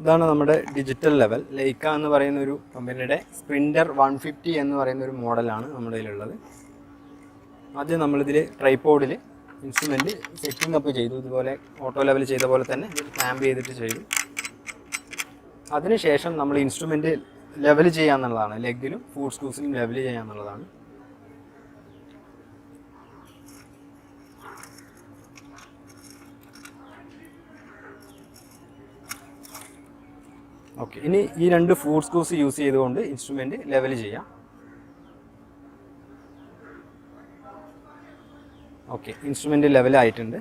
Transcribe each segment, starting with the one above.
ഇതാണ് നമ്മുടെ digital level. Lyca എന്ന് പറയുന്ന ഒരു കമ്പനിയുടെ സ്പ്രിൻറ്റർ 150 എന്ന് പറയുന്ന ഒരു മോഡലാണ് നമ്മുടെ കയ്യിലുള്ളത്. ആദ്യം നമ്മളിതിൽ ട്രൈപോഡിൽ ഇൻസ്ട്രുമെൻറ്റ് സെറ്റിംഗ് അപ്പ് ചെയ്തു. ഇതുപോലെ ഓട്ടോ ലെവൽ ചെയ്ത പോലെ തന്നെ ക്ലാമ്പ് ചെയ്തിട്ട് ചെയ്തു. അതിനുശേഷം നമ്മൾ ഇൻസ്ട്രുമെൻറ്റ് ലെവൽ ചെയ്യാന്നുള്ളതാണ്. ലെഗിലും ഫുഡ് സ്ക്രൂസിലും ലെവൽ ചെയ്യാന്നുള്ളതാണ്. ഓക്കെ, ഇനി ഈ രണ്ട് ഫുഡ് സ്ക്രൂസ് യൂസ് ചെയ്തുകൊണ്ട് ഇൻസ്ട്രുമെൻറ്റ് ലെവൽ ചെയ്യാം. ഓക്കെ, ഇൻസ്ട്രുമെൻറ്റ് ലെവലായിട്ടുണ്ട്.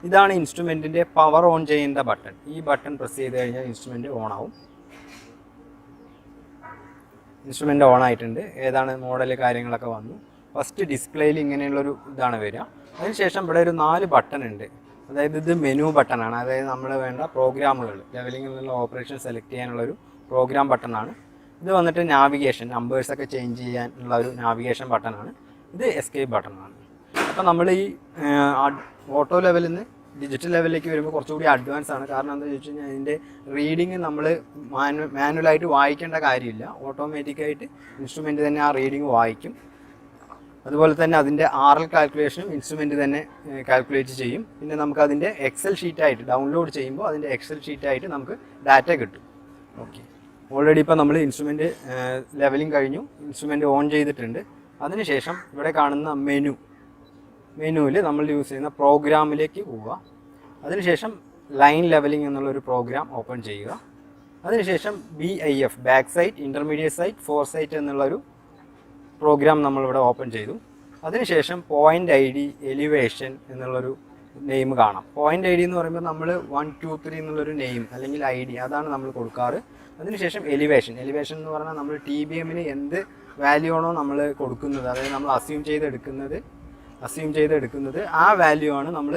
ഇതാണ് ഇൻസ്ട്രുമെൻറ്റിൻ്റെ പവർ ഓൺ ചെയ്യേണ്ട ബട്ടൺ. ഈ ബട്ടൺ പ്രസ് ചെയ്ത് കഴിഞ്ഞാൽ ഇൻസ്ട്രുമെൻറ്റ് ഓൺ ആവും. ഇൻസ്ട്രുമെൻറ്റ് ഓൺ ആയിട്ടുണ്ട്. ഏതാണ് മോഡൽ കാര്യങ്ങളൊക്കെ വന്നു. ഫസ്റ്റ് ഡിസ്പ്ലേയിൽ ഇങ്ങനെയുള്ളൊരു ഇതാണ് വരിക. അതിനുശേഷം ഇവിടെ ഒരു 4 ബട്ടൺ ഉണ്ട്. അതായത് ഇത് മെനു ബട്ടണാണ്. അതായത് നമ്മൾ വേണ്ട പ്രോഗ്രാമുകൾ ലെവലിങ്ങിൽ നിന്നുള്ള ഓപ്പറേഷൻ സെലക്ട് ചെയ്യാനുള്ളൊരു പ്രോഗ്രാം ബട്ടണാണ്. ഇത് വന്നിട്ട് നാവിഗേഷൻ, നമ്പേഴ്സൊക്കെ ചേഞ്ച് ചെയ്യാനുള്ള ഒരു നാവിഗേഷൻ ബട്ടണാണ്. ഇത് എസ്കേപ്പ് ബട്ടണാണ്. അപ്പോൾ നമ്മൾ ഈ ഓട്ടോ ലെവലിൽ നിന്ന് ഡിജിറ്റൽ ലെവലിലേക്ക് വരുമ്പോൾ കുറച്ചുകൂടി അഡ്വാൻസ് ആണ്. കാരണം എന്താണെന്ന് ചോദിച്ചു കഴിഞ്ഞാൽ ഇതിൻ്റെ റീഡിങ് നമ്മൾ മാനുവലായിട്ട് വായിക്കേണ്ട കാര്യമില്ല. ഓട്ടോമാറ്റിക്കായിട്ട് ഇൻസ്ട്രുമെൻറ്റ് തന്നെ ആ റീഡിങ് വായിക്കും. അതുപോലെ തന്നെ അതിൻ്റെ RL കാൽക്കുലേഷനും ഇൻസ്ട്രുമെൻറ്റ് തന്നെ കാൽക്കുലേറ്റ് ചെയ്യും. പിന്നെ നമുക്ക് അതിൻ്റെ എക്സൽ ഷീറ്റായിട്ട് ഡൗൺലോഡ് ചെയ്യുമ്പോൾ അതിൻ്റെ എക്സൽ ഷീറ്റായിട്ട് നമുക്ക് ഡാറ്റ കിട്ടും. ഓക്കെ, ഓൾറെഡി ഇപ്പോൾ നമ്മൾ ഇൻസ്ട്രുമെൻറ്റ് ലെവലിംഗ് കഴിഞ്ഞു. ഇൻസ്ട്രുമെൻറ്റ് ഓൺ ചെയ്തിട്ടുണ്ട്. അതിനുശേഷം ഇവിടെ കാണുന്ന മെനുവിൽ നമ്മൾ യൂസ് ചെയ്യുന്ന പ്രോഗ്രാമിലേക്ക് പോവുക. അതിനുശേഷം ലൈൻ ലെവലിംഗ് എന്നുള്ളൊരു പ്രോഗ്രാം ഓപ്പൺ ചെയ്യുക. അതിനുശേഷം BIF back sight, intermediate sight, fore sight എന്നുള്ളൊരു പ്രോഗ്രാം നമ്മളിവിടെ ഓപ്പൺ ചെയ്തു. അതിനുശേഷം പോയിൻ്റ് ID, എലിവേഷൻ എന്നുള്ളൊരു നെയിം കാണാം. പോയിൻ്റ് ID എന്ന് പറയുമ്പോൾ നമ്മൾ 1 2 3 എന്നുള്ളൊരു നെയിം അല്ലെങ്കിൽ ID അതാണ് നമ്മൾ കൊടുക്കാറ്. അതിനുശേഷം എലിവേഷൻ എന്ന് പറഞ്ഞാൽ നമ്മൾ TBMന് എന്ത് വാല്യൂ ആണോ നമ്മൾ കൊടുക്കുന്നത്, അതായത് നമ്മൾ അസ്യൂം ചെയ്തെടുക്കുന്നത് ആ വാല്യൂ ആണ് നമ്മൾ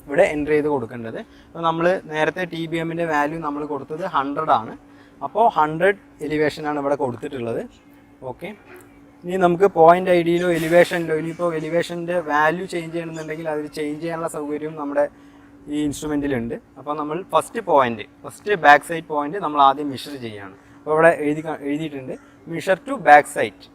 ഇവിടെ എൻ്റർ ചെയ്ത് കൊടുക്കേണ്ടത്. അപ്പോൾ നമ്മൾ നേരത്തെ TBMൻ്റെ വാല്യൂ നമ്മൾ കൊടുത്തത് 100 ആണ്. അപ്പോൾ 100 എലിവേഷനാണ് ഇവിടെ കൊടുത്തിട്ടുള്ളത്. ഓക്കെ, ഇനി നമുക്ക് പോയിൻ്റ് IDയിലോ എലിവേഷനിലോ ഇനിയിപ്പോൾ എലിവേഷൻ്റെ വാല്യൂ ചേഞ്ച് ചെയ്യണമെന്നുണ്ടെങ്കിൽ അതിൽ ചേഞ്ച് ചെയ്യാനുള്ള സൗകര്യവും നമ്മുടെ ഈ ഇൻസ്ട്രുമെൻറ്റിലുണ്ട്. അപ്പോൾ നമ്മൾ ഫസ്റ്റ് ബാക്ക് സൈഡ് പോയിൻ്റ് നമ്മൾ ആദ്യം മെഷർ ചെയ്യുകയാണ്. അപ്പോൾ ഇവിടെ എഴുതിയിട്ടുണ്ട് measure to back sight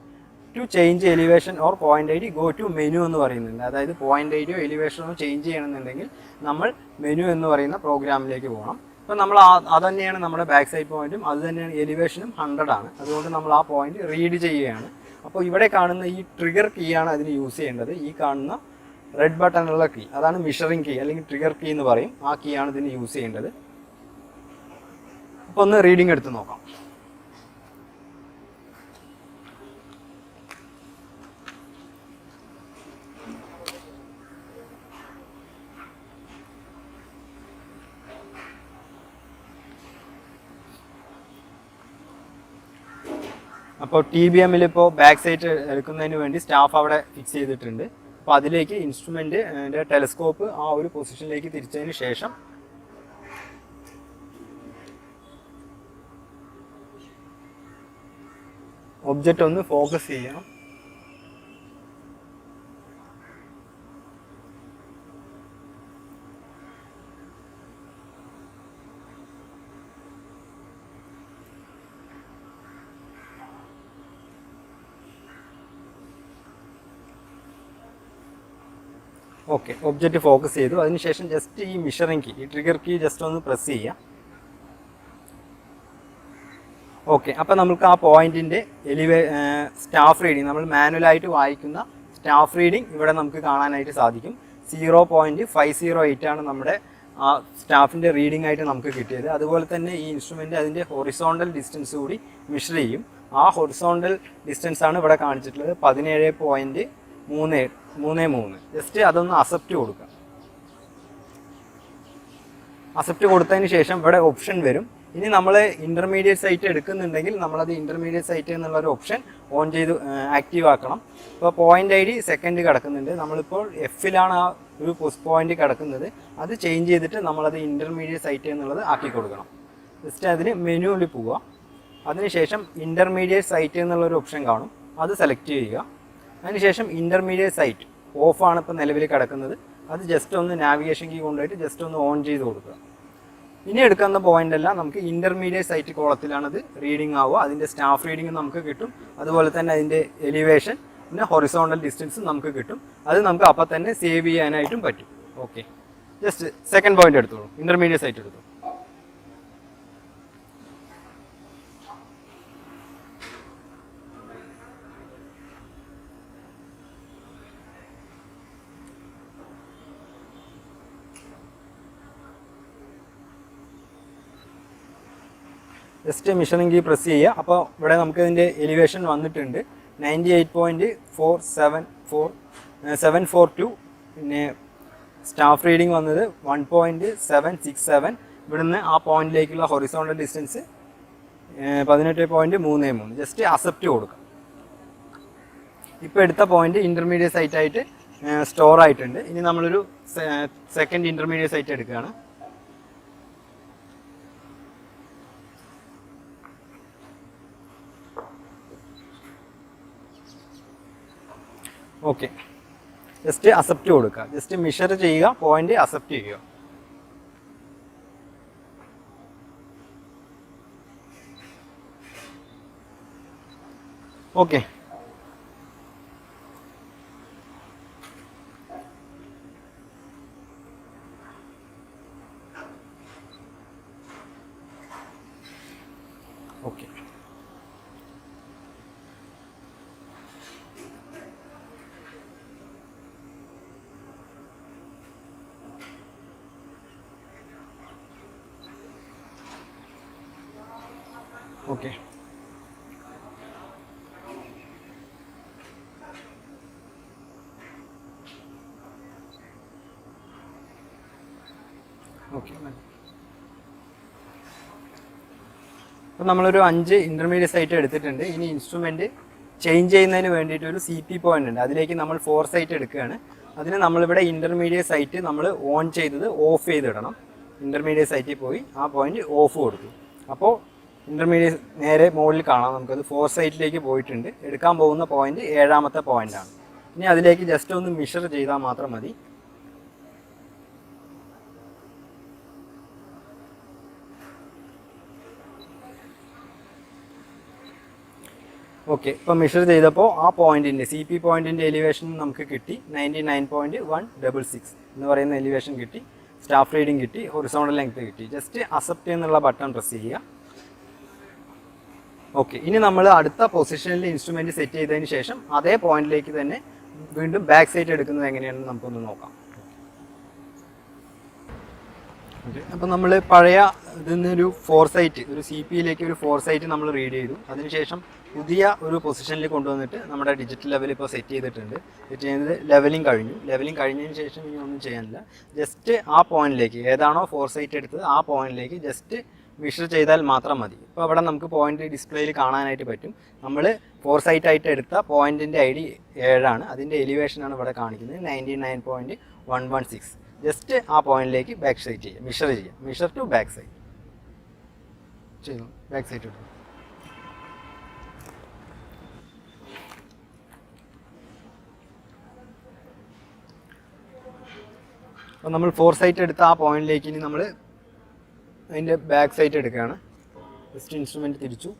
to change elevation or point ID go to menu എന്ന് പറയുന്നുണ്ട്. അതായത് പോയിൻ്റ് IDയോ എലിവേഷനോ ചേഞ്ച് ചെയ്യണമെന്നുണ്ടെങ്കിൽ നമ്മൾ മെനു എന്ന് പറയുന്ന പ്രോഗ്രാമിലേക്ക് പോകണം. അപ്പോൾ നമ്മൾ അത് തന്നെയാണ് നമ്മുടെ ബാക്ക് സൈഡ് പോയിൻറ്റും, അത് തന്നെയാണ് എലിവേഷനും 100 ആണ്. അതുകൊണ്ട് നമ്മൾ ആ പോയിൻ്റ് റീഡ് ചെയ്യുകയാണ്. അപ്പോൾ ഇവിടെ കാണുന്ന ഈ ട്രിഗർ കീ ആണ് അതിന് യൂസ് ചെയ്യേണ്ടത്. ഈ കാണുന്ന റെഡ് ബട്ടണുള്ള കീ അതാണ് മെഷറിംഗ് കീ അല്ലെങ്കിൽ ട്രിഗർ കീ എന്ന് പറയും. ആ കീ ആണ് ഇതിന് യൂസ് ചെയ്യേണ്ടത്. അപ്പോൾ ഒന്ന് റീഡിംഗ് എടുത്ത് നോക്കാം. അപ്പോൾ TBMൽ ഇപ്പോൾ ബാക്ക് സൈറ്റ് എടുക്കുന്നതിന് വേണ്ടി സ്റ്റാഫ് അവിടെ ഫിക്സ് ചെയ്തിട്ടുണ്ട്. അപ്പോൾ അതിലേക്ക് ഇൻസ്ട്രുമെൻറ്റ് ടെലസ്കോപ്പ് ആ ഒരു പൊസിഷനിലേക്ക് തിരിച്ചതിന് ശേഷം ഒബ്ജക്റ്റ് ഒന്ന് ഫോക്കസ് ചെയ്യണം. ഓക്കെ, ഒബ്ജക്റ്റ് ഫോക്കസ് ചെയ്തു. അതിനുശേഷം ജസ്റ്റ് ഈ മെഷറിംഗ് കീ, ഈ ട്രിഗർ കീ ജസ്റ്റ് ഒന്ന് പ്രസ് ചെയ്യുക. ഓക്കെ, അപ്പോൾ നമുക്ക് ആ പോയിന്റിൻ്റെ സ്റ്റാഫ് റീഡിങ്, നമ്മൾ മാനുവലായിട്ട് വായിക്കുന്ന സ്റ്റാഫ് റീഡിങ് ഇവിടെ നമുക്ക് കാണാനായിട്ട് സാധിക്കും. 0.508 ആണ് നമ്മുടെ ആ സ്റ്റാഫിൻ്റെ റീഡിംഗ് ആയിട്ട് നമുക്ക് കിട്ടിയത്. അതുപോലെ തന്നെ ഈ ഇൻസ്ട്രുമെൻ്റ് അതിൻ്റെ ഹൊറിസോണ്ടൽ ഡിസ്റ്റൻസ് കൂടി മെഷർ ചെയ്യും. ആ ഹൊറിസോണ്ടൽ ഡിസ്റ്റൻസ് ആണ് ഇവിടെ കാണിച്ചിട്ടുള്ളത് 17.33. ജസ്റ്റ് അതൊന്ന് അക്സെപ്റ്റ് കൊടുക്കുക. അക്സെപ്റ്റ് കൊടുത്തതിന് ശേഷം ഇവിടെ ഓപ്ഷൻ വരും. ഇനി നമ്മൾ ഇൻ്റർമീഡിയറ്റ് സൈറ്റ് എടുക്കുന്നുണ്ടെങ്കിൽ നമ്മളത് ഇൻ്റർമീഡിയറ്റ് സൈറ്റ് എന്നുള്ളൊരു ഓപ്ഷൻ ഓൺ ചെയ്ത് ആക്റ്റീവ് ആക്കണം. ഇപ്പോൾ പോയിൻ്റ് ID സെക്കൻഡ് കിടക്കുന്നുണ്ട്. നമ്മളിപ്പോൾ Fലാണ് ആ ഒരു പോയിന്റ് കിടക്കുന്നത്. അത് ചേഞ്ച് ചെയ്തിട്ട് നമ്മളത് ഇൻ്റർമീഡിയറ്റ് സൈറ്റ് എന്നുള്ളത് ആക്കി കൊടുക്കണം. ജസ്റ്റ് അതിന് മെനുവിൽ പോവുക. അതിനുശേഷം ഇൻ്റർമീഡിയറ്റ് സൈറ്റ് എന്നുള്ളൊരു ഓപ്ഷൻ കാണും. അത് സെലക്ട് ചെയ്യുക. അതിനുശേഷം ഇൻ്റർമീഡിയറ്റ് സൈറ്റ് ഓഫാണ് ഇപ്പോൾ നിലവിൽ കിടക്കുന്നത്. അത് ജസ്റ്റ് ഒന്ന് നാവിഗേഷൻ കീ കൊണ്ടുപോയിട്ട് ജസ്റ്റ് ഒന്ന് ഓൺ ചെയ്ത് കൊടുക്കുക. ഇനി എടുക്കുന്ന പോയിന്റ് എല്ലാം നമുക്ക് ഇന്റർമീഡിയറ്റ് സൈറ്റ് കോളത്തിലാണ് അത് റീഡിംഗ് ആവുക. അതിൻ്റെ സ്റ്റാഫ് റീഡിംഗ് നമുക്ക് കിട്ടും. അതുപോലെ തന്നെ അതിൻ്റെ എലിവേഷൻ പിന്നെ ഹൊറിസോണ്ടൽ ഡിസ്റ്റൻസ് നമുക്ക് കിട്ടും. അത് നമുക്ക് അപ്പം തന്നെ സേവ് ചെയ്യാനായിട്ടും പറ്റും. ഓക്കെ, ജസ്റ്റ് സെക്കൻഡ് പോയിന്റ് എടുത്തോളൂ, ഇന്റർമീഡിയറ്റ് സൈറ്റ് എടുത്തു. ജസ്റ്റ് മിഷറിംഗ് കീ പ്രസ് ചെയ്യുക. അപ്പോൾ ഇവിടെ നമുക്ക് ഇതിൻ്റെ എലിവേഷൻ വന്നിട്ടുണ്ട് 98.4742. പിന്നെ സ്റ്റാഫ് റീഡിംഗ് വന്നത് 1.767. ഇവിടുന്ന് ആ പോയിന്റിലേക്കുള്ള ഹൊറിസോണ്ടൽ ഡിസ്റ്റൻസ് 18.33. ജസ്റ്റ് അക്സെപ്റ്റ് കൊടുക്കുക. ഇപ്പോൾ എടുത്ത പോയിന്റ് ഇന്റർമീഡിയറ്റ് സൈറ്റ് ആയിട്ട് സ്റ്റോർ ആയിട്ടുണ്ട്. ഇനി നമ്മളൊരു സെക്കൻഡ് ഇന്റർമീഡിയറ്റ് സൈറ്റ് എടുക്കുകയാണ്. ഓക്കെ, ജസ്റ്റ് അക്സെപ്റ്റ് കൊടുക്കുക. ജസ്റ്റ് മെഷർ ചെയ്യുക, പോയിന്റ് അക്സെപ്റ്റ് ചെയ്യുക. Okay, okay. Okay, okay. അപ്പോൾ നമ്മളൊരു 5 ഇന്റർമീഡിയറ്റ് സൈറ്റ് എടുത്തിട്ടുണ്ട്. ഇനി ഇൻസ്ട്രുമെന്റ് ചേഞ്ച് ചെയ്യുന്നതിന് വേണ്ടിയിട്ട് ഒരു CP പോയിന്റ് ഉണ്ട്. അതിലേക്ക് നമ്മൾ 4 സൈറ്റ് എടുക്കുകയാണ്. അതിന് നമ്മളിവിടെ ഇന്റർമീഡിയറ്റ് സൈറ്റ് നമ്മൾ ഓൺ ചെയ്തത് ഓഫ് ചെയ്തിടണം. ഇന്റർമീഡിയറ്റ് സൈറ്റിൽ പോയി ആ പോയിന്റ് ഓഫ് കൊടുത്തു. അപ്പോൾ ഇന്റർമീഡിയറ്റ് നേരെ മുകളിൽ കാണാം. നമുക്കത് 4 സൈറ്റിലേക്ക് പോയിട്ടുണ്ട്. എടുക്കാൻ പോകുന്ന പോയിന്റ് 7ാമത്തെ പോയിന്റാണ്. ഇനി അതിലേക്ക് ജസ്റ്റ് ഒന്ന് മെഷർ ചെയ്താൽ മാത്രം മതി. ഓക്കെ, ഇപ്പോൾ മെഷർ ചെയ്തപ്പോൾ ആ പോയിന്റിൻ്റെ CP പോയിന്റിൻ്റെ എലിവേഷൻ നമുക്ക് കിട്ടി. 99.166 എന്ന് പറയുന്ന എലിവേഷൻ കിട്ടി. സ്റ്റാഫ് റീഡിംഗ് കിട്ടി. ഹൊറിസോണ്ടൽ ലെങ്ത് കിട്ടി. ജസ്റ്റ് അക്സെപ്റ്റ് എന്നുള്ള ബട്ടൺ പ്രസ് ചെയ്യുക. ഓക്കെ, ഇനി നമ്മൾ അടുത്ത പൊസിഷനിൽ ഇൻസ്ട്രുമെന്റ് സെറ്റ് ചെയ്തതിന് ശേഷം അതേ പോയിന്റിലേക്ക് തന്നെ വീണ്ടും ബാക്ക് സൈറ്റ് എടുക്കുന്നത് എങ്ങനെയാണെന്ന് നമുക്കൊന്ന് നോക്കാം. ഓക്കെ, അപ്പോൾ നമ്മൾ പഴയ ഇതിൽ നിന്നൊരു 4 സൈറ്റ്, ഒരു CPയിലേക്ക് ഒരു 4 സൈറ്റ് നമ്മൾ റീഡ് ചെയ്തു. അതിനുശേഷം പുതിയ ഒരു പൊസിഷനിൽ കൊണ്ടുവന്നിട്ട് നമ്മുടെ ഡിജിറ്റൽ ലെവൽ ഇപ്പോൾ സെറ്റ് ചെയ്തിട്ടുണ്ട്. സെറ്റ് ചെയ്യുന്നത് ലെവലിംഗ് കഴിഞ്ഞു. ലെവലിംഗ് കഴിഞ്ഞതിന് ശേഷം ഇനി ഒന്നും ചെയ്യാനില്ല. ജസ്റ്റ് ആ പോയിന്റിലേക്ക്, ഏതാണോ 4 സൈറ്റ് എടുത്തത് ആ പോയിന്റിലേക്ക് ജസ്റ്റ് മെഷർ ചെയ്താൽ മാത്രം മതി. ഇപ്പോൾ അവിടെ നമുക്ക് പോയിന്റ് ഡിസ്പ്ലേയിൽ കാണാനായിട്ട് പറ്റും. നമ്മൾ 4 സൈറ്റ് ആയിട്ട് എടുത്ത പോയിന്റിൻ്റെ ID 7 അതിൻ്റെ എലിവേഷനാണ് ഇവിടെ കാണിക്കുന്നത് 99.116. ജസ്റ്റ് ആ പോയിന്റിലേക്ക് ബാക്ക് സൈറ്റ് ചെയ്യുക, മെഷർ ചെയ്യുക. മെഷർ ടു ബാക്ക് സൈറ്റ് ചെയ്തു. ബാക്ക് സൈറ്റ് എടുക്കും. അപ്പോൾ നമ്മൾ 4 സൈറ്റ് എടുത്ത ആ പോയിന്റിലേക്ക് ഇനി നമ്മൾ അതിൻ്റെ ബാക്ക് സൈറ്റ് എടുക്കുകയാണ്. ജസ്റ്റ് ഇൻസ്ട്രുമെന്റ് തിരിച്ചു.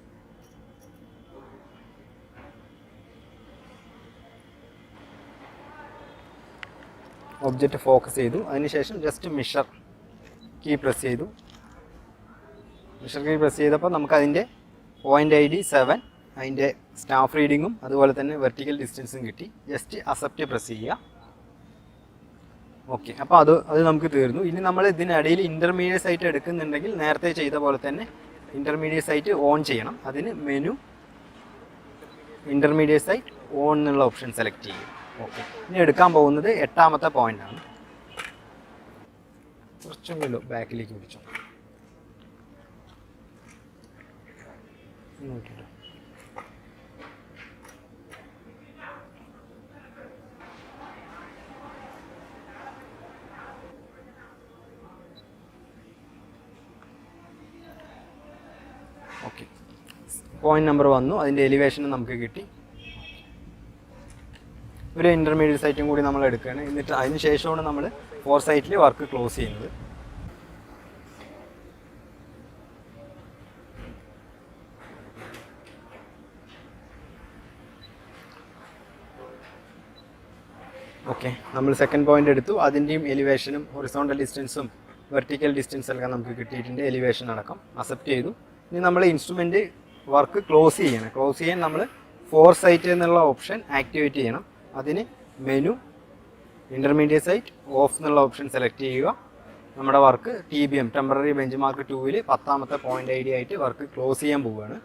ഒബ്ജക്റ്റ് ഫോക്കസ് ചെയ്തു. അതിനുശേഷം ജസ്റ്റ് മെഷർ കീ പ്രസ് ചെയ്തു. മെഷർ കീ പ്രസ് ചെയ്തപ്പോൾ നമുക്ക് അതിൻ്റെ പോയിന്റ് ID 7, അതിൻ്റെ സ്റ്റാഫ് റീഡിങ്ങും അതുപോലെ തന്നെ വെർട്ടിക്കൽ ഡിസ്റ്റൻസും കിട്ടി. ജസ്റ്റ് അക്സെപ്റ്റ് പ്രസ് ചെയ്യുക. ഓക്കെ, അപ്പോൾ അത് നമുക്ക് തീർന്നു. ഇനി നമ്മൾ ഇതിനിടയിൽ ഇന്റർമീഡിയറ്റ് സൈറ്റ് എടുക്കുന്നുണ്ടെങ്കിൽ നേരത്തെ ചെയ്ത പോലെ തന്നെ ഇന്റർമീഡിയറ്റ് സൈറ്റ് ഓൺ ചെയ്യണം. അതിന് മെനു ഇന്റർമീഡിയറ്റ് സൈറ്റ് ഓൺ എന്നുള്ള ഓപ്ഷൻ സെലക്ട് ചെയ്യും. ഓക്കെ, ഇനി എടുക്കാൻ പോകുന്നത് 8ാമത്തെ പോയിന്റാണ്. കുറച്ചും കൂടി ബാക്കിലേക്ക് പിടിച്ചു. നോക്കിയിട്ട് ഓക്കെ, പോയിന്റ് നമ്പർ വന്നു. അതിൻ്റെ എലിവേഷൻ നമുക്ക് കിട്ടി. ഒരു ഇന്റർമീഡിയറ്റ് സൈറ്റും കൂടി നമ്മൾ എടുക്കുകയാണ്. എന്നിട്ട് അതിന് ശേഷമാണ് നമ്മൾ 4 സൈറ്റിൽ വർക്ക് ക്ലോസ് ചെയ്യുന്നത്. ഓക്കെ, നമ്മൾ സെക്കൻഡ് പോയിന്റ് എടുത്തു. അതിൻ്റെയും എലിവേഷനും ഹൊറിസോണ്ടൽ ഡിസ്റ്റൻസും വെർട്ടിക്കൽ ഡിസ്റ്റൻസ് എല്ലാം നമുക്ക് കിട്ടിയിട്ടുണ്ട്. എലിവേഷൻ അടക്കം അക്സെപ്റ്റ് ചെയ്തു. ഇനി നമ്മൾ ഇൻസ്ട്രുമെൻറ്റ് വർക്ക് ക്ലോസ് ചെയ്യണം. ക്ലോസ് ചെയ്യാൻ നമ്മൾ ഫോർസൈറ്റ് എന്നുള്ള ഓപ്ഷൻ ആക്ടിവേറ്റ് ചെയ്യണം. അതിന് മെനു, ഇൻ്റർമീഡിയറ്റ് സൈറ്റ്, ഓഫ് എന്നുള്ള ഓപ്ഷൻ സെലക്ട് ചെയ്യുക. നമ്മുടെ work TBM temporary bench mark 2-ൽ 10ാമത്തെ പോയിന്റ് ID ആയിട്ട് വർക്ക് ക്ലോസ് ചെയ്യാൻ പോവുകയാണ്.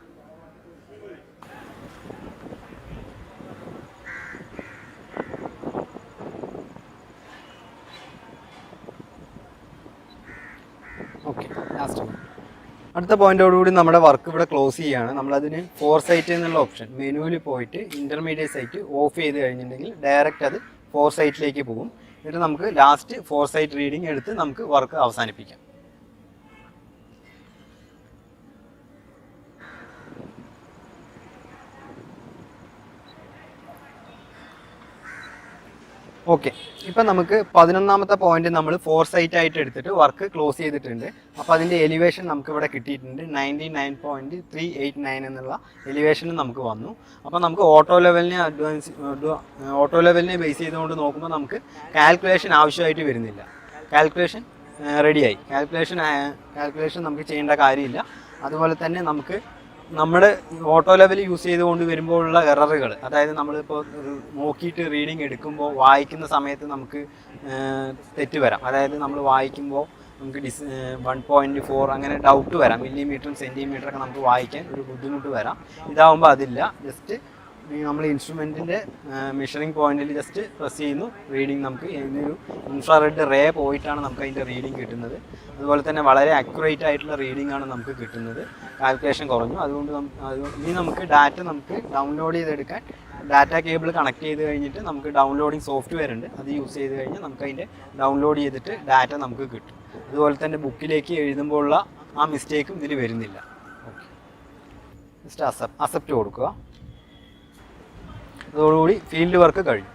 ഓക്കെ, ലാസ്റ്റ് അടുത്ത പോയിന്റോടുകൂടി നമ്മുടെ വർക്ക് ഇവിടെ ക്ലോസ് ചെയ്യുകയാണ്. നമ്മളതിന് ഫോർസൈറ്റ് എന്നുള്ള ഓപ്ഷൻ മെനുവിൽ പോയിട്ട് ഇൻ്റർമീഡിയറ്റ് സൈറ്റ് ഓഫ് ചെയ്ത് കഴിഞ്ഞിട്ടുണ്ടെങ്കിൽ ഡയറക്റ്റ് അത് ഫോർസൈറ്റിലേക്ക് പോകും. എന്നിട്ട് നമുക്ക് ലാസ്റ്റ് ഫോർസൈറ്റ് റീഡിംഗ് എടുത്ത് നമുക്ക് വർക്ക് അവസാനിപ്പിക്കാം. ഓക്കെ, ഇപ്പം നമുക്ക് 11ാമത്തെ പോയിന്റ് നമ്മൾ ഫോർസൈറ്റ് ആയിട്ട് എടുത്തിട്ട് വർക്ക് ക്ലോസ് ചെയ്തിട്ടുണ്ട്. അപ്പോൾ അതിൻ്റെ എലിവേഷൻ നമുക്ക് ഇവിടെ കിട്ടിയിട്ടുണ്ട്. 99.389 എന്നുള്ള എലിവേഷനും നമുക്ക് വന്നു. അപ്പോൾ നമുക്ക് ഓട്ടോ ലെവലിനെ ബേസ് ചെയ്തുകൊണ്ട് നോക്കുമ്പോൾ നമുക്ക് കാൽക്കുലേഷൻ ആവശ്യമായിട്ട് വരുന്നില്ല. കാൽക്കുലേഷൻ റെഡിയായി. കാൽക്കുലേഷൻ നമുക്ക് ചെയ്യേണ്ട കാര്യമില്ല. അതുപോലെ തന്നെ നമുക്ക് നമ്മുടെ ഓട്ടോ ലെവൽ യൂസ് ചെയ്തുകൊണ്ട് വരുമ്പോഴുള്ള എററുകൾ, അതായത് നമ്മളിപ്പോൾ നോക്കിയിട്ട് റീഡിങ് എടുക്കുമ്പോൾ വായിക്കുന്ന സമയത്ത് നമുക്ക് തെറ്റ് വരാം. അതായത് നമ്മൾ വായിക്കുമ്പോൾ നമുക്ക് 1.4 അങ്ങനെ ഡൗട്ട് വരാം. മില്ലിമീറ്ററും സെൻറ്റിമീറ്ററൊക്കെ നമുക്ക് വായിക്കാൻ ഒരു ബുദ്ധിമുട്ട് വരാം. ഇതാവുമ്പോൾ അതില്ല. ജസ്റ്റ് നമ്മൾ ഇൻസ്ട്രുമെൻറ്റിൻ്റെ മെഷറിംഗ് പോയിന്റിൽ ജസ്റ്റ് പ്രസ് ചെയ്യുന്നു. റീഡിങ് നമുക്ക് ഇതിനൊരു ഇൻഫ്രാറെഡ് റേ പോയിട്ടാണ് നമുക്ക് അതിൻ്റെ റീഡിങ് കിട്ടുന്നത്. അതുപോലെ തന്നെ വളരെ അക്യുറേറ്റ് ആയിട്ടുള്ള റീഡിംഗ് ആണ് നമുക്ക് കിട്ടുന്നത്. കാൽക്കുലേഷൻ കുറഞ്ഞു. അതുകൊണ്ട് ഇനി നമുക്ക് ഡാറ്റ നമുക്ക് ഡൗൺലോഡ് ചെയ്തെടുക്കാൻ ഡാറ്റ കേബിൾ കണക്ട് ചെയ്ത് കഴിഞ്ഞിട്ട് നമുക്ക് ഡൗൺലോഡിങ് സോഫ്റ്റ്വെയർ ഉണ്ട്. അത് യൂസ് ചെയ്ത് കഴിഞ്ഞാൽ നമുക്ക് അതിൻ്റെ ഡൗൺലോഡ് ചെയ്തിട്ട് ഡാറ്റ നമുക്ക് കിട്ടും. അതുപോലെ തന്നെ ബുക്കിലേക്ക് എഴുതുമ്പോഴുള്ള ആ മിസ്റ്റേക്കും ഇതിൽ വരുന്നില്ല. ഓക്കെ, ജസ്റ്റ് അക്സെപ്റ്റ് കൊടുക്കുക. അതോടുകൂടി ഫീൽഡ് വർക്ക് കഴിഞ്ഞു.